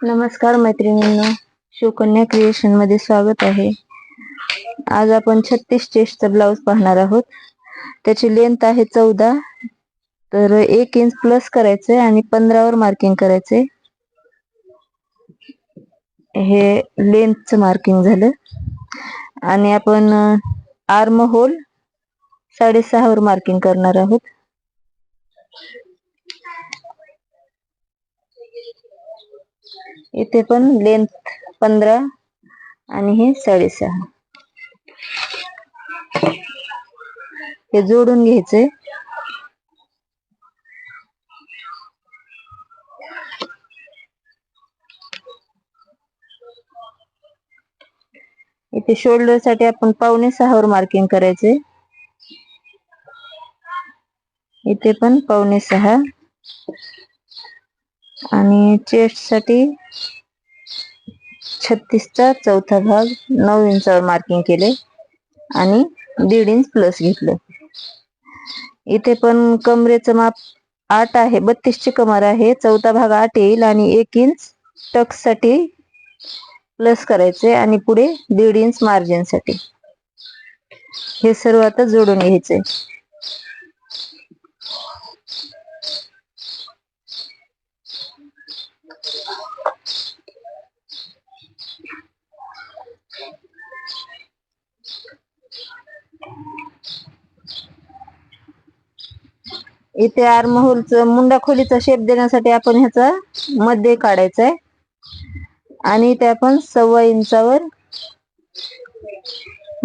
नमस्कार मैत्रिणींनो, शिवकन्या क्रिएशन मध्ये स्वागत आहे. आज आपण 36 चेस्टचा ब्लाउज पाहणार आहोत. त्याची लेंथ आहे 14, तर 1 इंच प्लस करायचंय आणि 15 वर मार्किंग करायचंय. हे लेंथचं मार्किंग झालं. आणि आपण आर्म होल 6.5 वर मार्किंग करणार आहोत. इथे पण लेंथ 15 आणि हे 6.5. हे जोडून घ्यायचंय. इथे शोल्डर साठी आपण 5.25 वर मार्किंग करायचे. इथे पण 5.25 आणि चेस्ट साठी 36चा चौथा भाग 9 इंचावर मार्किंग केले आणि 1.5 इंच प्लस घेतलं. इथे पण कमरेचं माप 8 आहे. 32 ची कमर आहे. चौथा भाग 8 येईल आणि 1 इंच टक्स साठी प्लस करायचे आणि पुढे 1.5 इंच मार्जिन साठी. हे सर्व आता जोडून घ्यायचे. इथे आर्म होलचं मुंडा खोलीचा शेप देण्यासाठी आपण ह्याचा मध्ये काढायचा आहे आणि इथे आपण 1.25 इंचावर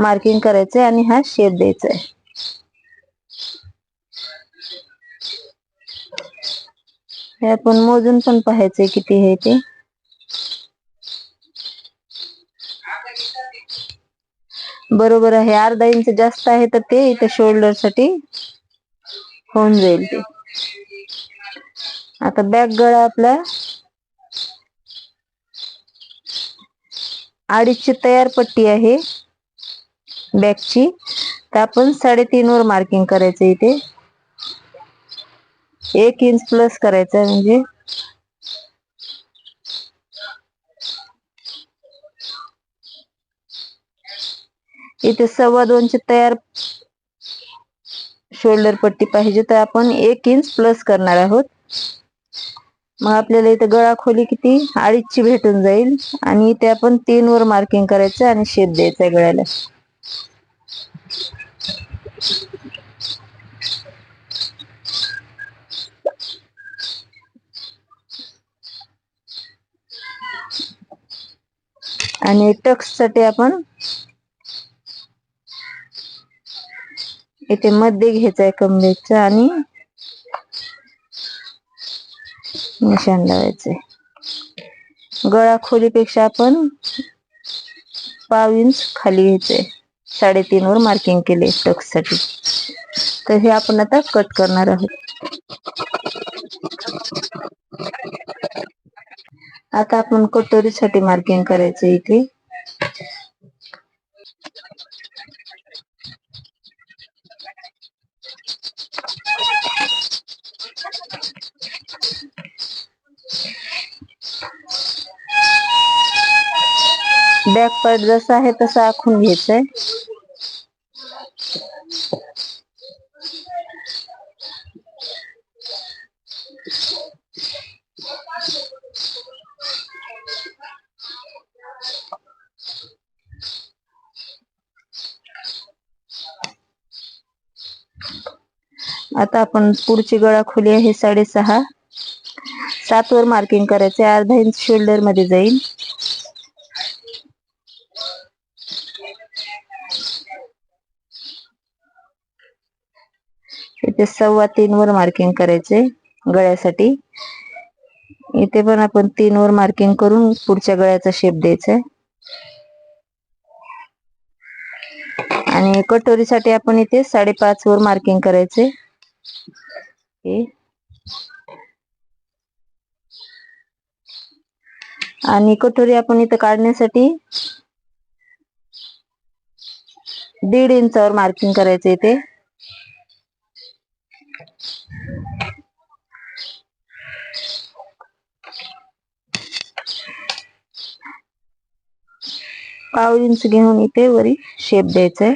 मार्किंग करायचंय आणि हा शेप द्यायचा आहे. हे आपण मोजून पण पाहायचंय किती आहे ते. बरोबर आहे. अर्धा इंच जास्त आहे तर ते इथे शोल्डर साठी होऊन जाईल ते. आता बॅक गळा आपला 2.5 ची तयार पट्टी आहे बॅकची, तर आपण 3.5 वर मार्किंग करायचं. इथे 1 इंच प्लस करायचं म्हणजे इथे 2.25 ची तयार शोल्डर पट्टी पाहिजे, तर आपण 1 इंच प्लस करणार आहोत. मग आपल्याला इथे गळा खोली किती 2.5 ची भेटून जाईल आणि इथे आपण 3 वर मार्किंग करायचं आणि शेप द्यायचा गळ्याला. आणि टक्स साठी आपण इथे मध्ये घ्यायचंय कमरेचा आणि निशाण लावायचंय. गळा खोलीपेक्षा आपण 1/2 इंच खाली घ्यायचंय. 3.5 वर मार्किंग केले टक्स साठी. तर हे आपण आता कट करणार आहोत. आता आपण कटोरीसाठी मार्किंग करायचं. इथे बॅक पार्ट जसा आहे तसा आखून घ्यायचंय. आता आपण पुढची गळा खोली आहे 6.5. 7 वर मार्किंग करायचे. अर्धा इंच शोल्डर मध्ये जाईल. इथे 3.25 वर मार्किंग करायचे गळ्यासाठी. इथे पण आपण 3 वर मार्किंग करून पुढच्या गळ्याचा शेप द्यायचा आहे. आणि कटोरीसाठी आपण इथे 5.5 वर मार्किंग करायचे. आणि कटोरी आपण इथे काढण्यासाठी 1.5 इंचावर मार्किंग करायचं. इथे पाव इंच घेऊन इथे वरी शेप द्यायचा आहे.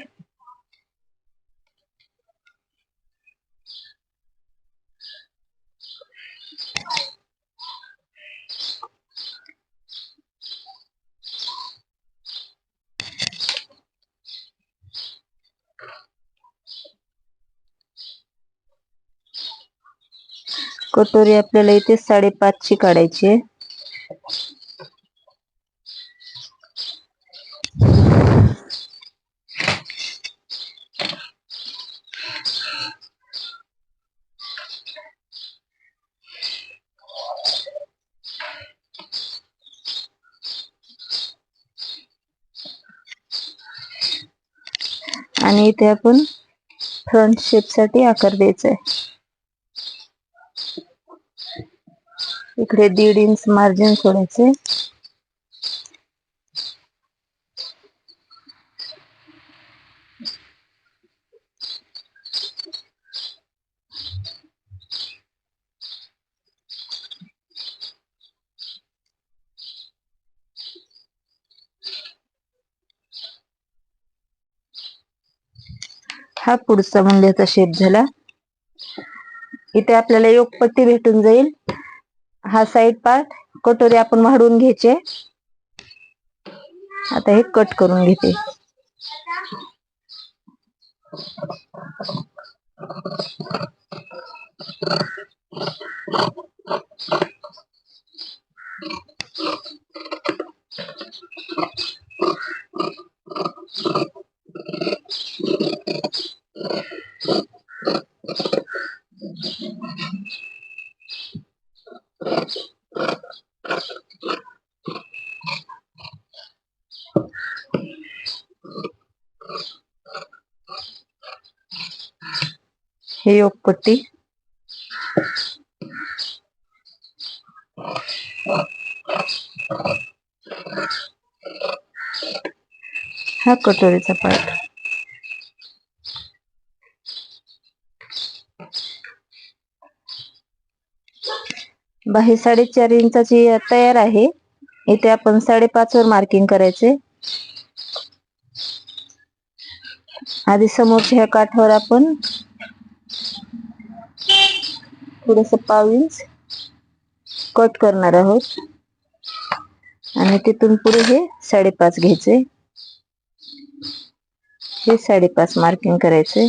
कटोरी आपल्याला इथे 5.5 ची काढायची आहे. आणि इथे आपण फ्रंट शेप साठी आकार द्यायचा आहे. इकडे 1.5 इंच मार्जिन सोडायचे. हा पुढचा मुंड्याचा शेप झाला. इथे आपल्याला योगपट्टी भेटून जाईल. हा साइड पार्ट कटोरी आपण वाढवून घ्यायचे. आता हे कट करून घेते. हे योगपट्टी हा कटोरीचा पार्ट. बाही 4.5 इंचाची तयार आहे. इथे आपण 5.5 वर मार्किंग करायचे. आधी समोरच्या ह्या काठावर आपण थोडस पाव इंच कट करणार आहोत आणि तिथून पुढे हे 5.5 घ्यायचे. हे 5.5 मार्किंग करायचे.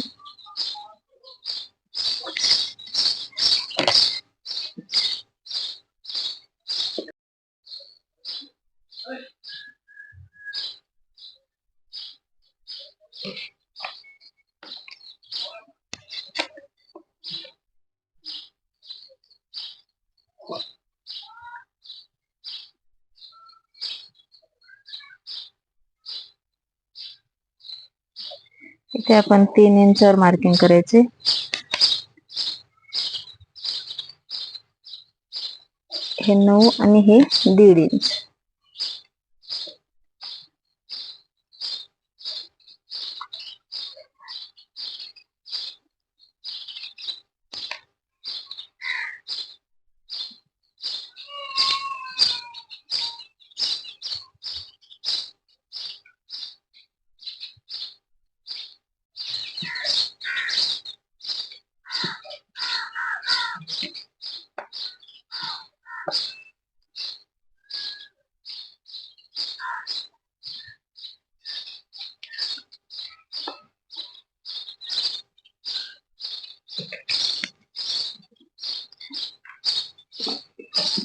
इथे आपण 3 इंचावर मार्किंग करायचे. हे 9 आणि हे 1.5 इंच.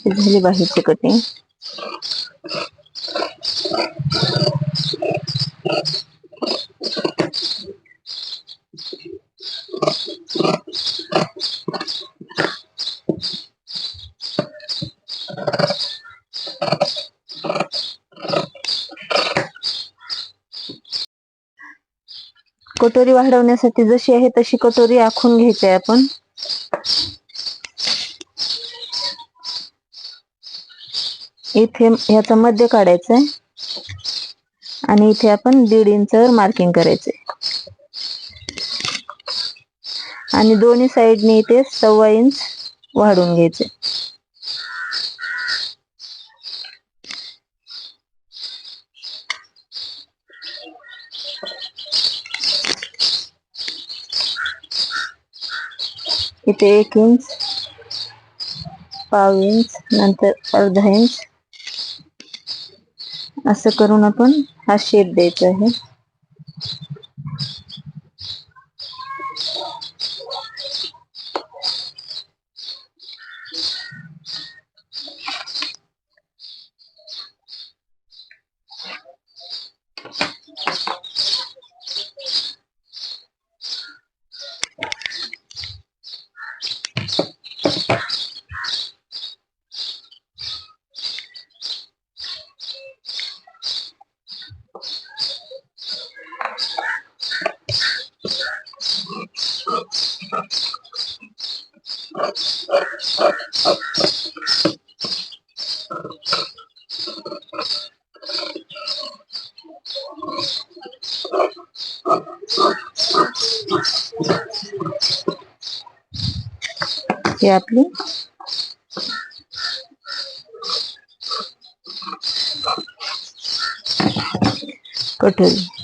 झाली बाहीची कटिंग. कटोरी वाढवण्यासाठी जशी आहे तशी कटोरी आखून घ्यायची आहे आपण. इथे ह्याचा मध्य काढायचा आहे आणि इथे आपण 1.5 इंचावर मार्किंग करायचे आणि दोन्ही साइडने इथे 1.25 इंच वाढवून घ्यायचे. इथे 1 इंच, पाव इंच, नंतर अर्धा इंच असं करून आपण हा शेप द्यायचा आहे. ही आपली कटोरी.